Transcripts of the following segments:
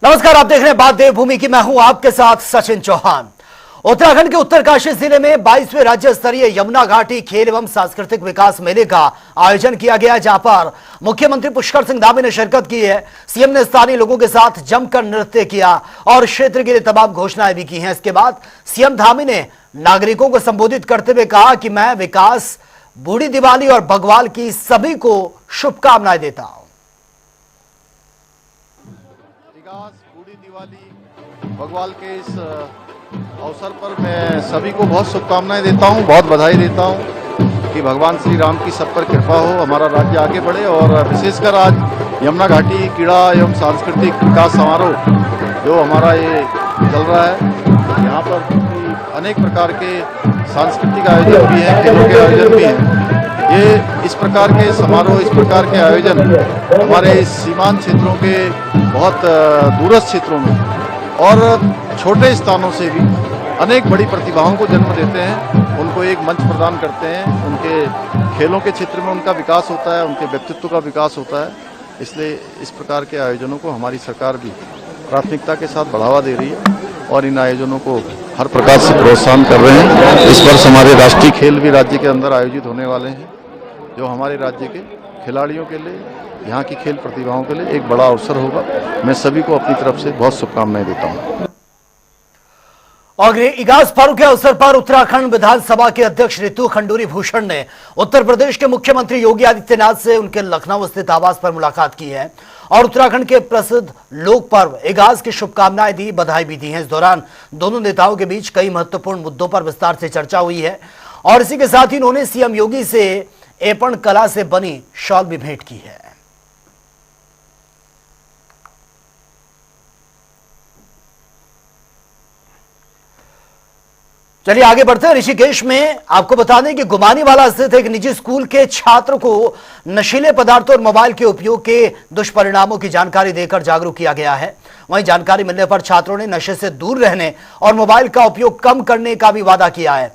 नमस्कार, आप देख रहे हैं बात देवभूमि की। मैं हूं आपके साथ सचिन चौहान। उत्तराखंड के उत्तरकाशी जिले में 22वें राज्य स्तरीय यमुना घाटी खेल एवं सांस्कृतिक विकास मेले का आयोजन किया गया, जहां पर मुख्यमंत्री पुष्कर सिंह धामी ने शिरकत की है। सीएम ने स्थानीय लोगों के साथ जमकर नृत्य किया और क्षेत्र के लिए तमाम घोषणाएं भी की हैं। इसके बाद सीएम धामी ने नागरिकों को संबोधित करते हुए कहा कि मैं विकास, बूढ़ी दिवाली और बग्वाल की सभी को शुभकामनाएं देता हूं। बूढ़ी दिवाली बग्वाल के इस अवसर पर मैं सभी को बहुत शुभकामनाएं देता हूं, बहुत बधाई देता हूं कि भगवान श्री राम की सब पर कृपा हो, हमारा राज्य आगे बढ़े। और विशेषकर आज यमुना घाटी क्रीड़ा एवं सांस्कृतिक विकास समारोह जो हमारा ये चल रहा है, यहाँ पर अनेक प्रकार के सांस्कृतिक आयोजन भी हैं, खेलों के आयोजन भी हैं। ये इस प्रकार के समारोह, इस प्रकार के आयोजन हमारे सीमांत क्षेत्रों के बहुत दूरस्थ क्षेत्रों में और छोटे स्थानों से भी अनेक बड़ी प्रतिभाओं को जन्म देते हैं, उनको एक मंच प्रदान करते हैं, उनके खेलों के क्षेत्र में उनका विकास होता है, उनके व्यक्तित्व का विकास होता है। इसलिए इस प्रकार के आयोजनों को हमारी सरकार भी प्राथमिकता के साथ बढ़ावा दे रही है और इन आयोजनों को हर प्रकार से प्रोत्साहन कर रहे हैं। इस वर्ष हमारे राष्ट्रीय खेल भी राज्य के अंदर आयोजित होने वाले हैं, जो हमारे राज्य के खिलाड़ियों के लिए, यहाँ की खेल प्रतिभाओं के लिए एक बड़ा अवसर होगा। मैं सभी को अपनी तरफ से बहुत शुभकामनाएं देता हूँ। और इगास पर्व के अवसर पर उत्तराखंड विधानसभा के अध्यक्ष ऋतु खंडूरी भूषण ने उत्तर प्रदेश के मुख्यमंत्री योगी आदित्यनाथ से उनके लखनऊ स्थित आवास पर मुलाकात की है और उत्तराखंड के प्रसिद्ध लोक पर्व इगास की शुभकामनाएं दी, बधाई भी दी है। इस दौरान दोनों नेताओं के बीच कई महत्वपूर्ण मुद्दों पर विस्तार से चर्चा हुई है और इसी के साथ ही उन्होंने सीएम योगी से एपण कला से बनी शॉल भी भेंट की है। चलिए आगे बढ़ते हैं। ऋषिकेश में आपको बता दें कि गुमानीवाला स्थित एक निजी स्कूल के छात्र को नशीले पदार्थों और मोबाइल के उपयोग के दुष्परिणामों की जानकारी देकर जागरूक किया गया है। वहीं जानकारी मिलने पर छात्रों ने नशे से दूर रहने और मोबाइल का उपयोग कम करने का भी वादा किया है।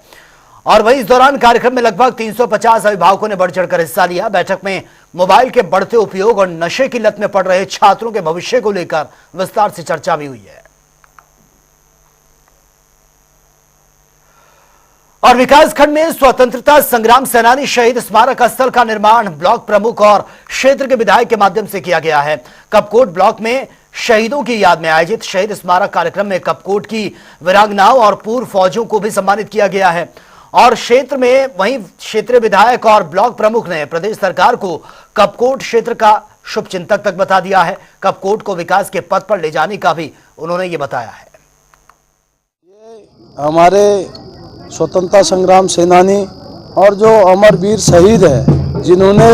और वहीं इस दौरान कार्यक्रम में लगभग 350 अभिभावकों ने बढ़ चढ़कर हिस्सा लिया। बैठक में मोबाइल के बढ़ते उपयोग और नशे की लत में पड़ रहे छात्रों के भविष्य को लेकर विस्तार से चर्चा भी हुई है। और विकास खंड में स्वतंत्रता संग्राम सेनानी शहीद स्मारक स्थल का निर्माण ब्लॉक प्रमुख और क्षेत्र के विधायक के माध्यम से किया गया है। कपकोट ब्लॉक में शहीदों की याद में आयोजित शहीद स्मारक कार्यक्रम में कपकोट की वीरांगनाओं और पूर्व फौजियों को भी सम्मानित किया गया है। और क्षेत्र में वहीं क्षेत्रीय विधायक और ब्लॉक प्रमुख ने प्रदेश सरकार को कपकोट क्षेत्र का शुभचिंतक तक बता दिया है। कपकोट को विकास के पथ पर ले जाने का भी उन्होंने ये बताया है। हमारे स्वतंत्रता संग्राम सेनानी और जो अमरवीर शहीद हैं, जिन्होंने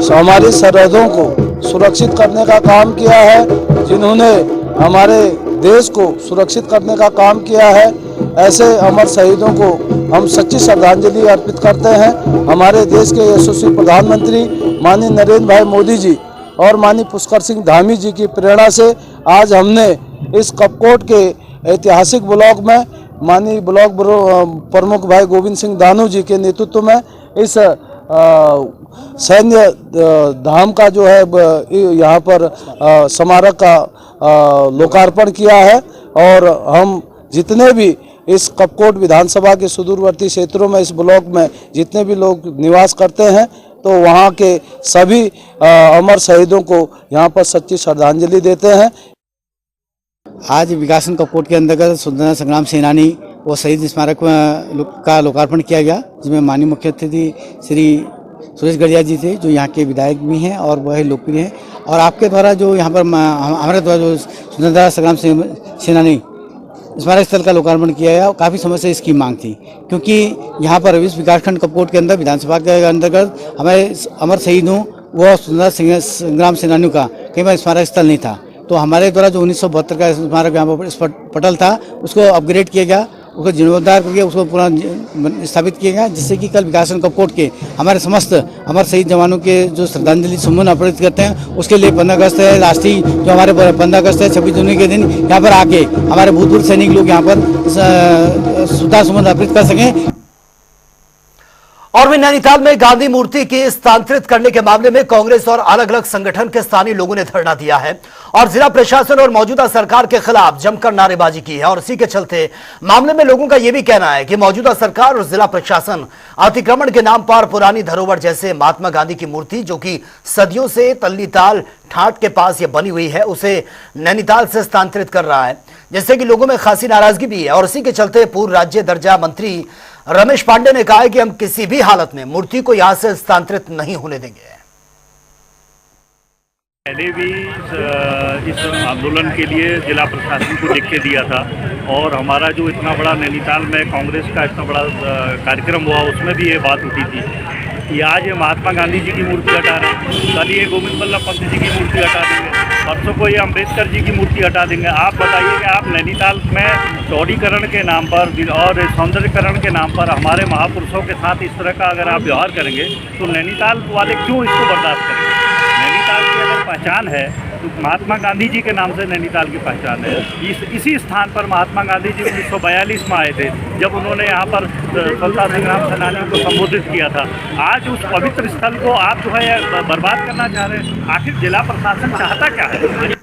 हमारी सरहदों को सुरक्षित करने का काम किया है, जिन्होंने हमारे देश को सुरक्षित करने का काम किया है, ऐसे अमर शहीदों को हम सच्ची श्रद्धांजलि अर्पित करते हैं। हमारे देश के यशस्वी प्रधानमंत्री माननीय नरेंद्र भाई मोदी जी और माननीय पुष्कर सिंह धामी जी की प्रेरणा से आज हमने इस कपकोट के ऐतिहासिक ब्लॉक में माननीय ब्लॉक प्रमुख भाई गोविंद सिंह दानू जी के नेतृत्व में इस सैन्य धाम का जो है यहाँ पर स्मारक का लोकार्पण किया है। और हम जितने भी इस कपकोट विधानसभा के सुदूरवर्ती क्षेत्रों में, इस ब्लॉक में जितने भी लोग निवास करते हैं, तो वहाँ के सभी अमर शहीदों को यहाँ पर सच्ची श्रद्धांजलि देते हैं। आज विकासन कपकोट के अंतर्गत स्वतंत्रता संग्राम सेनानी व शहीद स्मारक का लोकार्पण किया गया, जिसमें माननीय मुख्य अतिथि श्री सुरेश गढ़िया जी थे, जो यहाँ के विधायक भी हैं और वह लोकप्रिय हैं। और आपके द्वारा जो यहाँ पर हमारे द्वारा जो स्वतंत्रता संग्राम सेनानी स्मारक स्थल का लोकार्पण किया गया, काफ़ी समय से इसकी मांग थी, क्योंकि यहाँ पर इस विकासखंड कपकोट के अंदर विधानसभा के अंतर्गत हमारे अमर शहीदों व स्वतंत्रता संग्राम सेनानियों का कई बार स्मारक स्थल नहीं था। तो हमारे द्वारा जो 1972 का स्मारक यहाँ पर पटल था, उसको अपग्रेड किया गया, उसको जीर्णोद्धार करके उसको पूरा स्थापित किया गया, जिससे कि कल विकासन कपकोट के हमारे समस्त अमर शहीद जवानों के जो श्रद्धांजलि सुमन अर्पित करते हैं, उसके लिए 15 अगस्त है राष्ट्रीय, जो हमारे 15 अगस्त है 26 जनवरी के दिन यहाँ पर आके हमारे भूतपूर्व सैनिक लोग यहाँ पर श्रद्धा सुमन अर्पित कर सकें। और भी नैनीताल में गांधी मूर्ति की स्थानांतरित करने के मामले में कांग्रेस और अलग अलग संगठन के स्थानीय लोगों ने धरना दिया है और जिला प्रशासन और मौजूदा सरकार के खिलाफ जमकर नारेबाजी की है। और इसी के चलते मामले में लोगों का यह भी कहना है कि मौजूदा सरकार और जिला प्रशासन अतिक्रमण के नाम पर पुरानी धरोहर जैसे महात्मा गांधी की मूर्ति, जो कि सदियों से तल्लीताल ठाट के पास ये बनी हुई है, उसे नैनीताल से स्थानांतरित कर रहा है, जिससे कि लोगों में खासी नाराजगी भी है। और इसी के चलते पूर्व राज्य दर्जा मंत्री रमेश पांडे ने कहा है कि हम किसी भी हालत में मूर्ति को यहां से स्थानांतरित नहीं होने देंगे। पहले भी इस आंदोलन के लिए जिला प्रशासन को लिख के दिया था और हमारा जो इतना बड़ा नैनीताल में कांग्रेस का इतना बड़ा कार्यक्रम हुआ उसमें भी ये बात उठी थी कि आज ये महात्मा गांधी जी की मूर्ति हटा रहे हैं, कल ये गोविंद बल्लभ पंत जी की मूर्ति हटा देंगे, परसों को ये अम्बेडकर जी की मूर्ति हटा देंगे। आप बताइए कि आप नैनीताल में चौड़ीकरण के नाम पर और सौंदर्यकरण के नाम पर हमारे महापुरुषों के साथ इस तरह का अगर आप व्यवहार करेंगे तो नैनीताल वाले क्यों इसको बर्दाश्त करेंगे। नैनीताल की अगर पहचान है तो महात्मा गांधी जी के नाम से नैनीताल की पहचान है। इसी स्थान पर महात्मा गांधी जी 1942 में आए थे, जब उन्होंने यहाँ पर स्वतंत्रता संग्राम सेनानियों को संबोधित किया था। आज उस पवित्र स्थल को आप जो है बर्बाद करना चाह रहे हैं। आखिर जिला प्रशासन चाहता क्या है।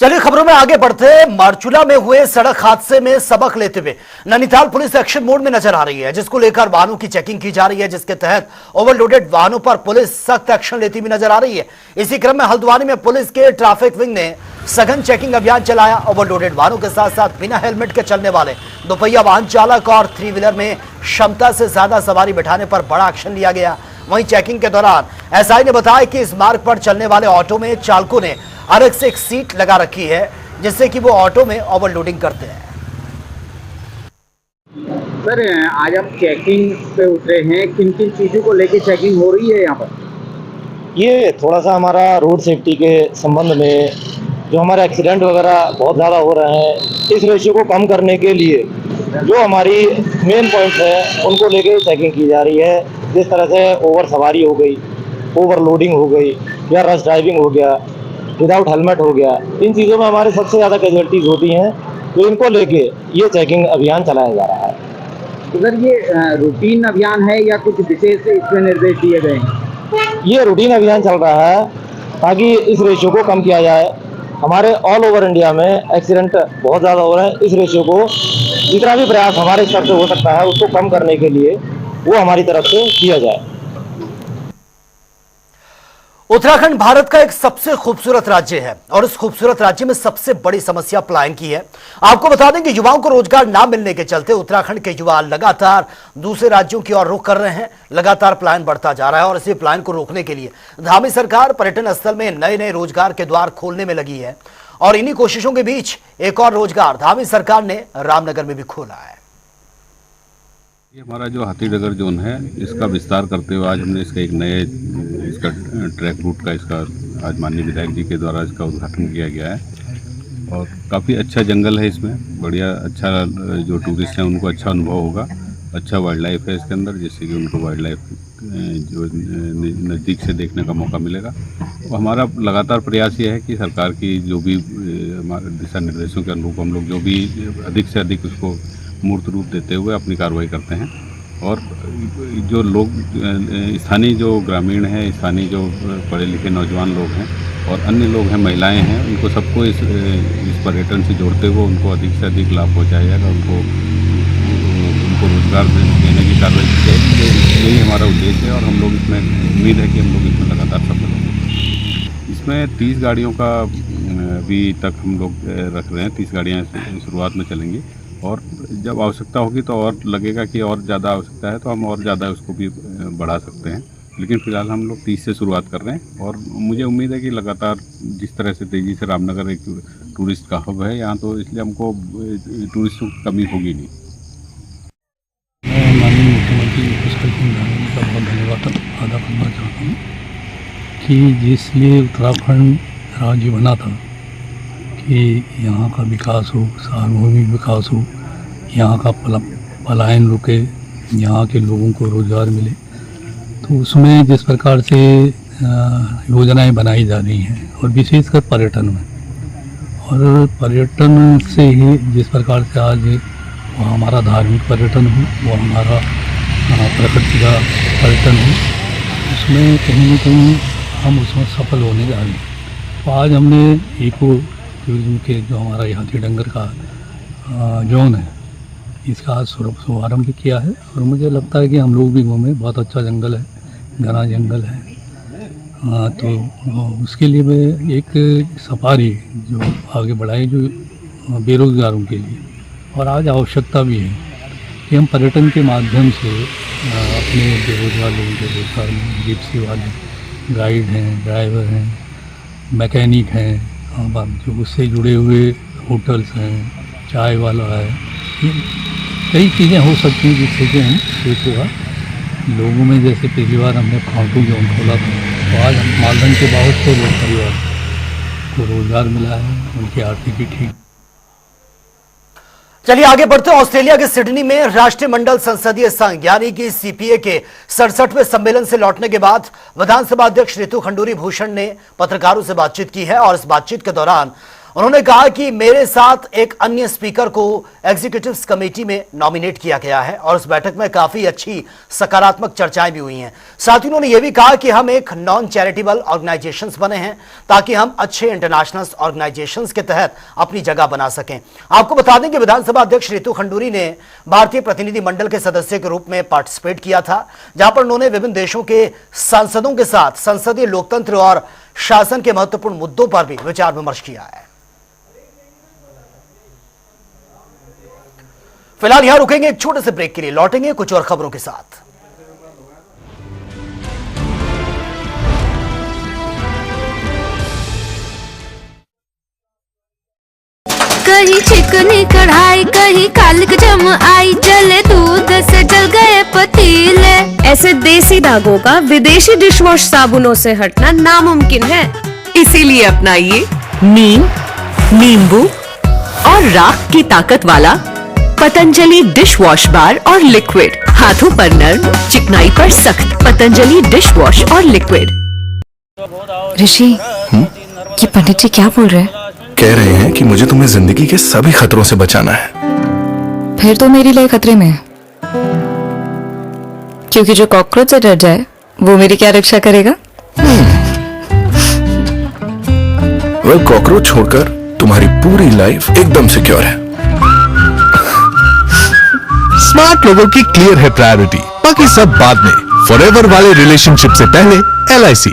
चलिए खबरों में आगे बढ़ते हैं। मारचूला में हुए सड़क हादसे में सबक लेते हुए नैनीताल पुलिस एक्शन मोड में नजर आ रही है, जिसको लेकर वाहनों की चेकिंग की जा रही है, जिसके तहत ओवरलोडेड वाहनों पर पुलिस सख्त एक्शन लेती हुई नजर आ रही है। इसी क्रम में हल्द्वानी में पुलिस के ट्रैफिक विंग ने सघन चेकिंग अभियान चलाया। ओवरलोडेड वाहनों के साथ साथ बिना हेलमेट के चलने वाले दोपहिया वाहन चालक और 3 व्हीलर में क्षमता से ज्यादा सवारी बैठाने पर बड़ा एक्शन लिया गया। वहीं चेकिंग के दौरान एसआई ने बताया कि इस मार्ग पर चलने वाले ऑटो में चालकों ने अलग से एक सीट लगा रखी है, जिससे कि वो ऑटो में ओवरलोडिंग करते हैं। सर, आज आप चेकिंग पे उतरे हैं, किन किन चीज़ों को लेके चेकिंग हो रही है यहाँ पर? ये थोड़ा सा हमारा रोड सेफ्टी के संबंध में जो हमारे एक्सीडेंट वगैरह बहुत ज़्यादा हो रहे हैं, इस रेशियो को कम करने के लिए जो हमारी मेन पॉइंट्स हैं उनको लेके चेकिंग की जा रही है। जिस तरह से ओवर सवारी हो गई, ओवरलोडिंग हो गई या रश ड्राइविंग हो गया, विदाउट हेलमेट हो गया, इन चीज़ों में हमारे सबसे ज़्यादा कैजुअल्टीज होती हैं, तो इनको लेके ये चेकिंग अभियान चलाया जा रहा है। तो सर, ये रूटीन अभियान है या कुछ विशेष इसमें निर्देश दिए गए हैं? ये रूटीन अभियान चल रहा है ताकि इस रेशियो को कम किया जाए। हमारे ऑल ओवर इंडिया में एक्सीडेंट बहुत ज़्यादा हो रहे हैं। इस रेशियो को जितना भी प्रयास हमारे स्तर से हो सकता है उसको कम करने के लिए वो हमारी तरफ से किया जाए। उत्तराखंड भारत का एक सबसे खूबसूरत राज्य है और इस खूबसूरत राज्य में सबसे बड़ी समस्या पलायन की है। आपको बता दें कि युवाओं को रोजगार ना मिलने के चलते उत्तराखंड के युवा लगातार दूसरे राज्यों की ओर रुख कर रहे हैं। लगातार पलायन बढ़ता जा रहा है और इसी पलायन को रोकने के लिए धामी सरकार पर्यटन स्थल में नए नए रोजगार के द्वार खोलने में लगी है। और इन्हीं कोशिशों के बीच एक और रोजगार धामी सरकार ने रामनगर में भी खोला है। ये हमारा जो हाथीनगर जोन है, इसका विस्तार करते हुए आज हमने इसका एक नए इसका ट्रैक रूट का इसका आज माननीय विधायक जी के द्वारा इसका उद्घाटन किया गया है। और काफ़ी अच्छा जंगल है इसमें, बढ़िया अच्छा जो टूरिस्ट हैं उनको अच्छा अनुभव होगा। अच्छा वाइल्ड लाइफ है इसके अंदर, जिससे कि उनको वाइल्ड लाइफ जो नज़दीक से देखने का मौका मिलेगा। और हमारा लगातार प्रयास ये है कि सरकार की जो भी हमारे दिशा निर्देशों के अनुरूप हम लोग जो भी अधिक से अधिक उसको मूर्त रूप देते हुए अपनी कार्रवाई करते हैं। और जो लोग स्थानीय जो ग्रामीण हैं, स्थानीय जो पढ़े लिखे नौजवान लोग हैं और अन्य लोग हैं, महिलाएं हैं, उनको सबको इस पर्यटन से जोड़ते हुए उनको अधिक से अधिक लाभ पहुँचाया जाएगा, उनको रोजगार देने की कार्रवाई की जाएगी। यही हमारा उद्देश्य है और हम लोग इसमें उम्मीद है कि हम लोग इसमें लगातार सफल होंगे। इसमें 30 गाड़ियों का अभी तक हम लोग रख रहे हैं। 30 गाड़ियाँ शुरुआत में चलेंगी और जब आवश्यकता होगी तो और लगेगा कि और ज़्यादा आवश्यकता है तो हम और ज़्यादा उसको भी बढ़ा सकते हैं। लेकिन फ़िलहाल हम लोग 30 से शुरुआत कर रहे हैं और मुझे उम्मीद है कि लगातार जिस तरह से तेज़ी से रामनगर एक टूरिस्ट का हब है यहाँ, तो इसलिए हमको टूरिस्टों की कमी होगी नहीं। मैं माननीय मुख्यमंत्री पुष्कर सिंह धामी का बहुत धन्यवाद अदा करना चाहता हूँ कि जिसलिए उत्तराखंड राज्य बना था कि यहाँ का विकास हो, सार्वभौमिक विकास हो, यहाँ का पलायन रुके, यहाँ के लोगों को रोज़गार मिले, तो उसमें जिस प्रकार से योजनाएं बनाई जा रही हैं और विशेषकर पर्यटन में, और पर्यटन से ही जिस प्रकार से आज वो हमारा धार्मिक पर्यटन हो, वो हमारा प्रकृति का पर्यटन है, उसमें कहीं ना कहीं हम उसमें सफल होने जा रहे हैं। तो आज हमने इको टूरिज्म के जो हमारा ये हाथी डंगर का जोन है, इसका आज शुभारम्भ किया है। और मुझे लगता है कि हम लोग भी घूमे, बहुत अच्छा जंगल है, घना जंगल है। तो उसके लिए मैं एक सफारी जो आगे बढ़ाई, जो बेरोज़गारों के लिए, और आज आवश्यकता भी है कि हम पर्यटन के माध्यम से अपने बेरोजगार लोगों के रोजगार में, जिप्सी वाले, गाइड हैं, ड्राइवर हैं, मैकेनिक हैं, जो उससे जुड़े हुए होटल्स हैं, चाय वाला है, ये कई चीज़ें हो सकती हैं जिससे कि हम सेवा लोगों में, जैसे पिछली बार हमने फाउंटू जोन खोला था, तो आज मालदन के बहुत से लोग परिवार को रोजगार मिला है, उनकी आर्थिकी ठीक। चलिए आगे बढ़ते हैं। ऑस्ट्रेलिया के सिडनी में राष्ट्रीय मंडल संसदीय संघ यानी कि सीपीए के 67वें सम्मेलन से लौटने के बाद विधानसभा अध्यक्ष रितु खंडूरी भूषण ने पत्रकारों से बातचीत की है और इस बातचीत के दौरान उन्होंने कहा कि मेरे साथ एक अन्य स्पीकर को एग्जीक्यूटिव्स कमेटी में नॉमिनेट किया गया है और उस बैठक में काफी अच्छी सकारात्मक चर्चाएं भी हुई हैं। साथ ही उन्होंने यह भी कहा कि हम एक नॉन चैरिटेबल ऑर्गेनाइजेशंस बने हैं ताकि हम अच्छे इंटरनेशनल ऑर्गेनाइजेशंस के तहत अपनी जगह बना सकें। आपको बता दें कि विधानसभा अध्यक्ष रितु खंडूरी ने भारतीय प्रतिनिधि मंडल के सदस्य के रूप में पार्टिसिपेट किया था, जहां पर उन्होंने विभिन्न देशों के सांसदों के साथ संसदीय लोकतंत्र और शासन के महत्वपूर्ण मुद्दों पर भी विचार विमर्श किया है। फिलहाल यहां रुकेंगे एक छोटे से ब्रेक के लिए, लौटेंगे कुछ और खबरों के साथ। कहीं चिकनी कढ़ाई, कहीं कालिक जम आई, जले दूध से जल गए पतीले। ऐसे देसी दागों का विदेशी डिशवॉश साबुनों से हटना नामुमकिन है। इसीलिए अपनाइए नीम, नींबू और राख की ताकत वाला पतंजलि डिश वॉश बार और लिक्विड। हाथों पर नर्म, चिकनाई पर सख्त। पतंजलि डिश वॉश और लिक्विड। ऋषि, ये पंडित जी क्या बोल रहे हैं? कह रहे हैं कि मुझे तुम्हें जिंदगी के सभी खतरों से बचाना है। फिर तो मेरी लाइफ खतरे में है, क्योंकि जो कॉकरोच से डर जाए वो मेरी क्या रक्षा करेगा? वह कॉकरोच छोड़कर तुम्हारी पूरी लाइफ एकदम सिक्योर है। स्मार्ट लोगों की क्लियर है प्रायोरिटी, बाकी सब बाद में। फॉरएवर वाले रिलेशनशिप से पहले LIC।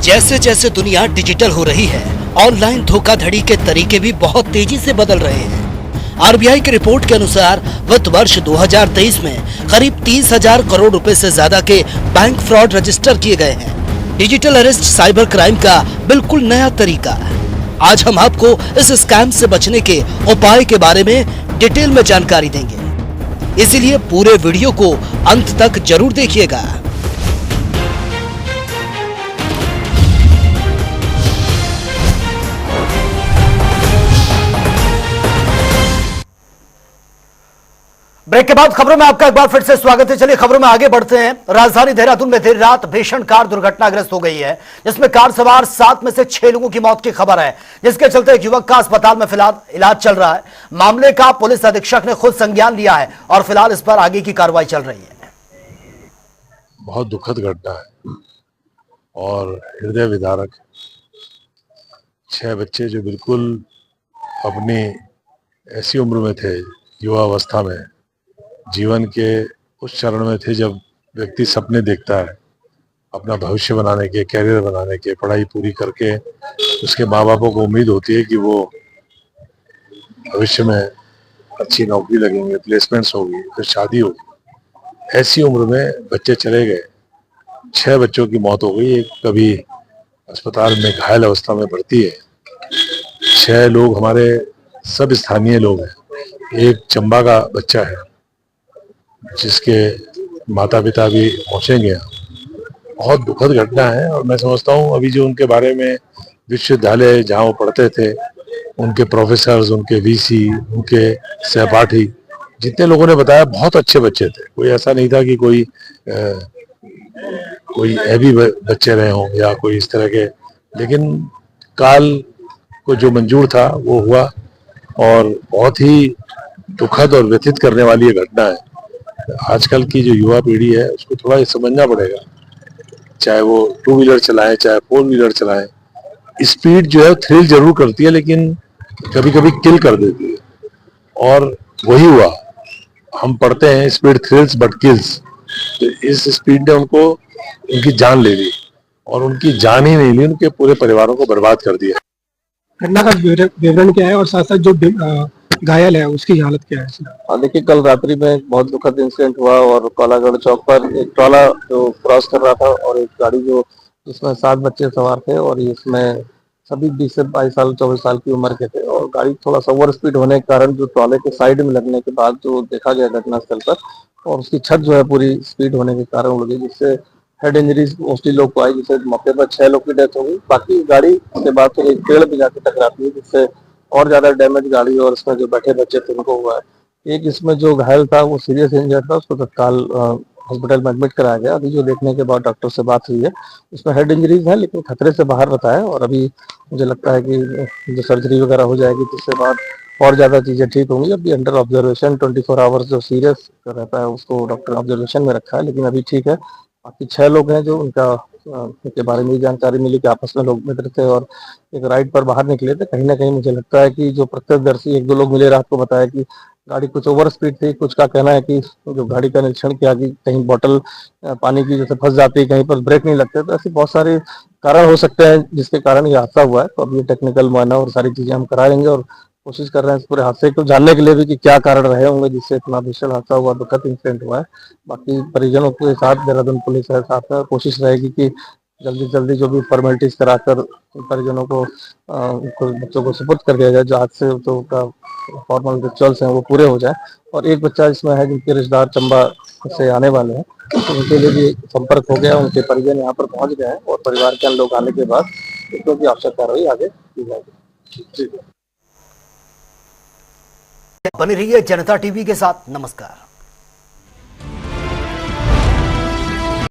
जैसे जैसे दुनिया डिजिटल हो रही है, ऑनलाइन धोखाधड़ी के तरीके भी बहुत तेजी से बदल रहे हैं। आरबीआई की रिपोर्ट के अनुसार वित्त वर्ष 2023 में करीब 30,000 करोड़ रुपए से ज्यादा के बैंक फ्रॉड रजिस्टर किए गए हैं। डिजिटल अरेस्ट साइबर क्राइम का बिल्कुल नया तरीका है। आज हम आपको इस स्कैम से बचने के उपाय के बारे में डिटेल में जानकारी देंगे, इसीलिए पूरे वीडियो को अंत तक जरूर देखिएगा। ब्रेक के बाद खबरों में आपका एक बार फिर से स्वागत है। चलिए खबरों में आगे बढ़ते हैं। राजधानी देहरादून में देर रात भीषण कार दुर्घटनाग्रस्त हो गई है, जिसमें कार सवार 7 में से 6 लोगों की मौत की खबर है, जिसके चलते एक युवक का अस्पताल में फिलहाल इलाज चल रहा है। मामले का पुलिस अधीक्षक ने खुद संज्ञान लिया है और फिलहाल इस पर आगे की कार्रवाई चल रही है। बहुत दुखद घटना है और हृदय विदारक। 6 बच्चे जो बिल्कुल अपनी ऐसी उम्र में थे, युवा अवस्था में, जीवन के उस चरण में थे जब व्यक्ति सपने देखता है अपना भविष्य बनाने के, कैरियर बनाने के, पढ़ाई पूरी करके उसके माँ बापों को उम्मीद होती है कि वो भविष्य में अच्छी नौकरी लगेंगे, प्लेसमेंट्स होगी, फिर शादी होगी। ऐसी उम्र में बच्चे चले गए। 6 बच्चों की मौत हो गई। एक कभी अस्पताल में घायल अवस्था में भर्ती है। 6 लोग हमारे सब स्थानीय लोग हैं। एक चंबा का बच्चा है जिसके माता पिता भी पहुंचेंगे। बहुत दुखद घटना है और मैं समझता हूं अभी जो उनके बारे में विश्वविद्यालय जहां वो पढ़ते थे, उनके प्रोफेसर्स, उनके वीसी, उनके सहपाठी, जितने लोगों ने बताया बहुत अच्छे बच्चे थे। कोई ऐसा नहीं था कि कोई ऐबी बच्चे रहे हों या कोई इस तरह के, लेकिन काल को जो मंजूर था वो हुआ और बहुत ही दुखद और व्यथित करने वाली ये घटना है। आजकल की जो युवा पीढ़ी है उसको थोड़ा ये समझना पड़ेगा, चाहे वो 2 व्हीलर चलाएं चाहे 4 व्हीलर चलाएं, स्पीड जो है थ्रिल जरूर करती है लेकिन कभी कभी किल कर देती है, और वही हुआ। हम पढ़ते हैं स्पीड थ्रिल्स बट किल्स, तो इस स्पीड ने उनको उनकी जान ले ली, और उनकी जान ही नहीं ली, उनके पूरे परिवारों को बर्बाद कर दिया। घटना का विवरण क्या है और साथ साथ जो घायल है उसकी हालत क्या है? देखिए, कल रात्रि में एक बहुत दुखद इंसिडेंट हुआ और कोलागढ़ चौक पर एक ट्रॉला जो क्रॉस कर रहा था और एक गाड़ी जो जिसमें 7 बच्चे सवार थे और इसमें सभी 20 से 22 साल 24 साल की उम्र के थे, और गाड़ी थोड़ा सा ओवर स्पीड होने के कारण जो ट्रॉले के साइड में लगने के बाद जो देखा गया घटनास्थल पर, और उसकी छत जो है पूरी स्पीड होने के कारण उड़ गई, जिससे हेड इंजरीज मोस्टली लोग को आई, जिससे मौके पर 6 लोग की डेथ हो गई। बाकी गाड़ी के बाद फिर एक पेड़ भी जाके टकराती है, जिससे और ज्यादा डैमेज गाड़ी और उसमें जो बैठे बच्चे थे उनको हुआ है। एक इसमें जो घायल था वो सीरियस इंजर्ड था, उसको तत्काल हॉस्पिटल में एडमिट कराया गया। अभी जो देखने के बाद डॉक्टर से बात हुई है, उसमें हेड इंजरीज है लेकिन खतरे से बाहर बताया, और अभी मुझे लगता है कि जो सर्जरी वगैरह हो जाएगी जिसके बाद और ज्यादा चीजें ठीक होंगी। अभी अंडर ऑब्जर्वेशन 24 आवर्स जो सीरियस रहता है उसको डॉक्टर ऑब्जर्वेशन में रखा है, लेकिन अभी ठीक है। बाकी 6 लोग हैं जो उनका के बारे में जानकारी मिली कि आपस में लोग मित्र थे और एक राइड पर बाहर निकले थे। कहीं ना कहीं मुझे लगता है कि जो प्रत्यक्षदर्शी 1-2 लोग मिले रात को बताया कि गाड़ी कुछ ओवर स्पीड थी। कुछ का कहना है कि जो गाड़ी का निरीक्षण किया कि कहीं बोतल पानी की जैसे फंस जाती है, कहीं पर ब्रेक नहीं लगते, तो ऐसे बहुत सारे कारण हो सकते हैं जिसके कारण ये हादसा हुआ है। तो अब ये टेक्निकल मुआयना और सारी चीजें हम कराएंगे और कोशिश कर रहे हैं इस पूरे हादसे को जानने के लिए भी कि क्या कारण रहे होंगे जिससे इतना भीषण हादसा हुआ, दुखद इंसिडेंट हुआ है। बाकी परिजनों के साथ देहरादून पुलिस है साथ में, कोशिश रहेगी कि जल्दी जल्दी जो भी फॉर्मेलिटीज कराकर परिजनों को बच्चों को सुपुर्द कर दिया जाए, जो आज से तो का फॉर्मल रिचुअल्स हैं वो पूरे हो जाए। और एक बच्चा इसमें है जिनके रिश्तेदार चंबा से आने वाले हैं, तो उनके लिए भी संपर्क हो गया, उनके परिजन यहाँ पर पहुंच गए हैं और परिवार के लोग आने के बाद इसको की आवश्यक कार्रवाई आगे की जाएगी। बनी रहिए जनता टीवी के साथ। नमस्कार।